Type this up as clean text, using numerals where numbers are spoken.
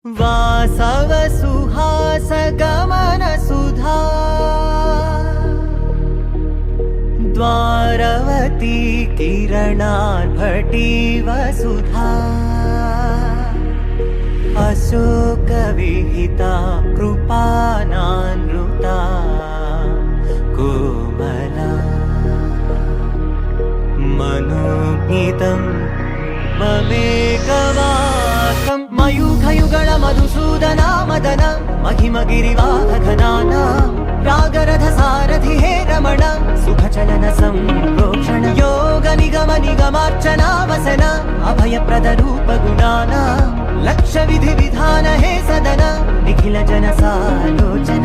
वासव सुहास गमन सुधा द्वारवती किरणार्भटी वसुधा अशोक विहिता कृपानानृता कोमला मनोज्ञितं ममेकवाकं मयूखयुगल मधुसूदना मदन महिमगिरिवाहघनाना रागरथ सारथि हे रमण सुखचलन संप्रोक्षण योग निगम निगमार्चना वसन अभयप्रद रूप गुणाना लक्ष्य विधि विधान हे सदन निखिल जन सालोचन